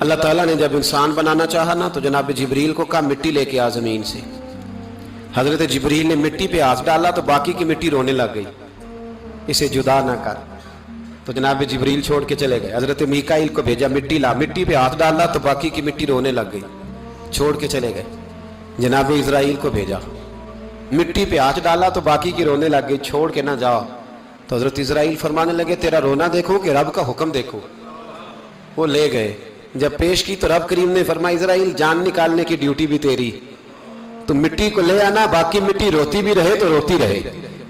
اللہ تعالیٰ نے جب انسان بنانا چاہا نا تو جناب جبریل کو کہا مٹی لے کے آ زمین سے. حضرت جبریل نے مٹی پہ ہاتھ ڈالا تو باقی کی مٹی رونے لگ گئی, اسے جدا نہ کر. تو جناب جبریل چھوڑ کے چلے گئے. حضرت میکائیل کو بھیجا, مٹی لا, مٹی پہ ہاتھ ڈالا تو باقی کی مٹی رونے لگ گئی, چھوڑ کے چلے گئے. جناب اسرائیل کو بھیجا, مٹی پہ ہاتھ ڈالا تو باقی کی رونے لگ گئی, چھوڑ کے نہ جاؤ. تو حضرت اسرائیل فرمانے لگے تیرا رونا دیکھو کہ رب کا حکم دیکھو. وہ لے گئے, جب پیش کی تو رب کریم نے فرمایا اسرائیل جان نکالنے کی ڈیوٹی بھی تیری, تو مٹی کو لے آنا, باقی مٹی روتی بھی رہے تو روتی رہے.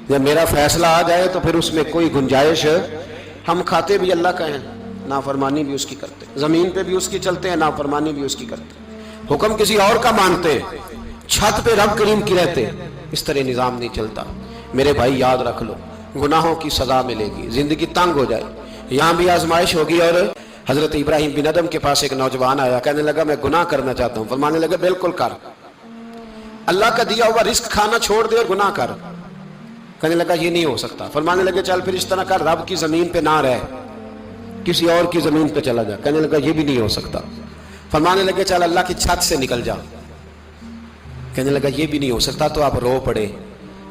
جب میرا فیصلہ آ جائے تو پھر اس میں کوئی گنجائش, ہم کھاتے بھی اللہ کا ہیں, نافرمانی بھی اس کی کرتے, زمین پہ بھی اس کی چلتے ہیں, نافرمانی بھی اس کی کرتے, حکم کسی اور کا مانتے ہیں, چھت پہ رب کریم کی رہتے. اس طرح نظام نہیں چلتا. میرے بھائی یاد رکھ لو, گناہوں کی سزا ملے گی, زندگی تنگ ہو جائے, یہاں بھی آزمائش ہوگی. اور حضرت ابراہیم بن ادم کے پاس ایک نوجوان آیا, کہنے لگا میں گناہ کرنا چاہتا ہوں. فرمانے لگا بالکل کر, اللہ کا دیا ہوا رزق کھانا چھوڑ دے اور گناہ کر. کہنے لگا یہ نہیں ہو سکتا. فرمانے لگے چل پھر اس طرح کر, رب کی زمین پہ نہ رہ, کسی اور کی زمین پہ چلا جا. کہنے لگا یہ بھی نہیں ہو سکتا. فرمانے لگے چل اللہ کی چھت سے نکل جا. کہنے لگا یہ بھی نہیں ہو سکتا. تو آپ رو پڑے.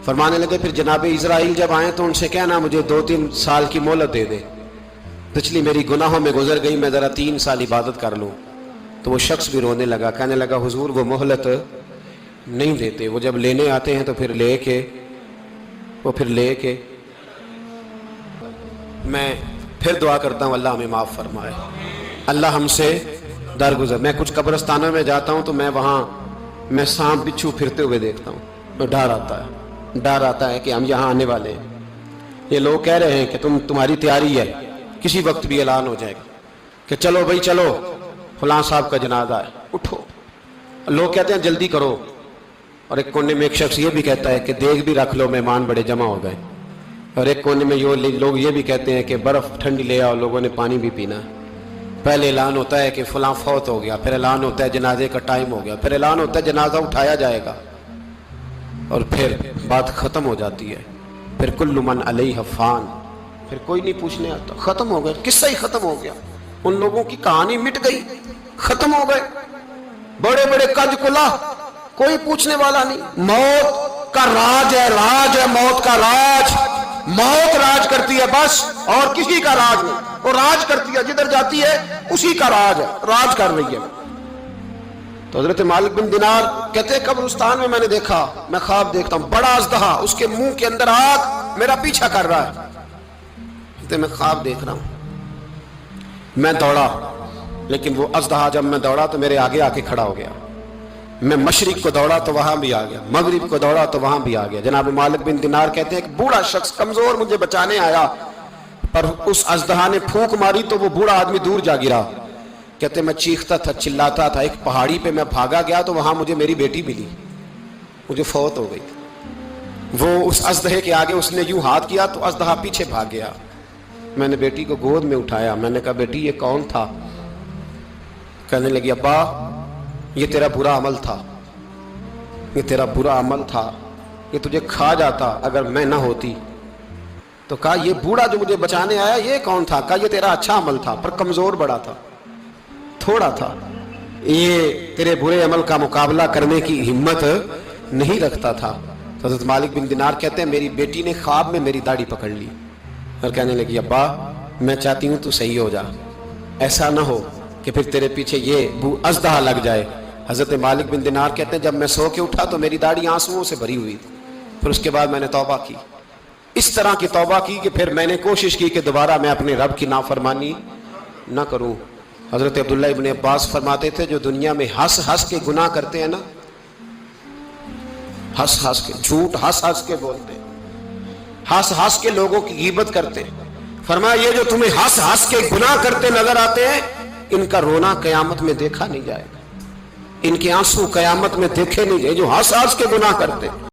فرمانے لگے پھر جناب اسرائیل جب آئیں تو ان سے کہنا مجھے 2-3 سال کی مہلت دے دے, پچھلی میری گناہوں میں گزر گئی, میں ذرا 3 سال عبادت کر لوں. تو وہ شخص بھی رونے لگا, کہنے لگا حضور وہ مہلت نہیں دیتے, وہ جب لینے آتے ہیں تو پھر لے کے میں پھر دعا کرتا ہوں اللہ ہمیں معاف فرمائے, اللہ ہم سے درگزر. میں کچھ قبرستانوں میں جاتا ہوں تو میں وہاں میں سانپ بچھو پھرتے ہوئے دیکھتا ہوں, ڈر آتا ہے کہ ہم یہاں آنے والے ہیں. یہ لوگ کہہ رہے ہیں کہ تمہاری تیاری ہے, کسی وقت بھی اعلان ہو جائے گا کہ چلو بھائی چلو فلاں صاحب کا جنازہ ہے, اٹھو. لوگ کہتے ہیں جلدی کرو, اور ایک کونے میں ایک شخص یہ بھی کہتا ہے کہ دیگ بھی رکھ لو, مہمان بڑے جمع ہو گئے. اور ایک کونے میں لوگ یہ بھی کہتے ہیں کہ برف ٹھنڈی لے آؤ, لوگوں نے پانی بھی پینا. پہلے اعلان ہوتا ہے کہ فلاں فوت ہو گیا, پھر اعلان ہوتا ہے جنازے کا ٹائم ہو گیا, پھر اعلان ہوتا ہے جنازہ اٹھایا جائے گا, اور پھر بات ختم ہو جاتی ہے. پھر کل من علیہ فان, پھر کوئی نہیں پوچھنے آتا, ختم ہو گئے, قصہ ہی ختم ہو گیا. ان لوگوں کی کہانی مٹ گئی, ختم ہو گئے. بڑے بڑے کج کلا, کوئی پوچھنے والا نہیں. موت کا راج ہے موت کا راج. موت راج کرتی ہے بس, اور کسی کا راج نہیں. وہ راج کرتی ہے, جدھر جاتی ہے اسی کا راج ہے, راج کر رہی ہے. تو حضرت مالک بن دینار کہتے ہیں قبرستان میں نے دیکھا, میں خواب دیکھتا ہوں, بڑا اژدہا, اس کے منہ کے اندر آگ میرا پیچھا کر رہا ہے. کہتے میں خواب دیکھ رہا ہوں. میں دوڑا, لیکن وہ اژدہا جب میں دوڑا تو میرے آگے آ کے کھڑا ہو گیا. میں مشرق کو دوڑا تو وہاں بھی آ گیا, مغرب کو دوڑا تو وہاں بھی آ گیا. جناب مالک بن دینار کہتے ہیں ایک بوڑھا شخص کمزور مجھے بچانے آیا, پر اس اژدہا نے پھونک ماری تو وہ بوڑھا آدمی دور جا گرا. کہتے میں چیختا تھا, چلاتا تھا. ایک پہاڑی پہ میں بھاگا گیا تو وہاں مجھے میری بیٹی ملی, مجھے فوت ہو گئی. وہ اس اژدہے کے آگے اس نے یوں ہاتھ کیا تو اژدہا پیچھے بھاگ گیا. میں نے بیٹی کو گود میں اٹھایا, میں نے کہا بیٹی یہ کون تھا؟ کہنے لگی ابا یہ تیرا برا عمل تھا, یہ تیرا برا عمل تھا, یہ تجھے کھا جاتا اگر میں نہ ہوتی. تو کہا یہ بوڑھا جو مجھے بچانے آیا یہ کون تھا؟ کہا یہ تیرا اچھا عمل تھا, پر کمزور بڑا تھا, تھوڑا تھا, یہ تیرے برے عمل کا مقابلہ کرنے کی ہمت نہیں رکھتا تھا. تو حضرت مالک بن دینار کہتے ہیں میری بیٹی نے خواب میں میری داڑھی پکڑ لی اور کہنے لگی ابا میں چاہتی ہوں تو صحیح ہو جا, ایسا نہ ہو کہ پھر تیرے پیچھے یہ اژدہا لگ جائے. حضرت مالک بن دینار کہتے ہیں جب میں سو کے اٹھا تو میری داڑھی آنسوؤں سے بھری ہوئی تھی. پھر اس کے بعد میں نے توبہ کی, اس طرح کی توبہ کی کہ پھر میں نے کوشش کی کہ دوبارہ میں اپنے رب کی نافرمانی نہ کروں. حضرت عبداللہ ابن عباس فرماتے تھے جو دنیا میں ہنس ہنس کے گناہ کرتے ہیں نا, ہنس ہنس کے جھوٹ ہنس ہنس کے بولتے ہیں, ہنس ہنس کے لوگوں کی غیبت کرتے ہیں, فرمایا یہ جو تمہیں ہنس ہنس کے گناہ کرتے نظر آتے ہیں ان کا رونا قیامت میں دیکھا نہیں جائے گا, ان کے آنسو قیامت میں دیکھے نہیں جائے جو ہنس ہنس کے گناہ کرتے ہیں.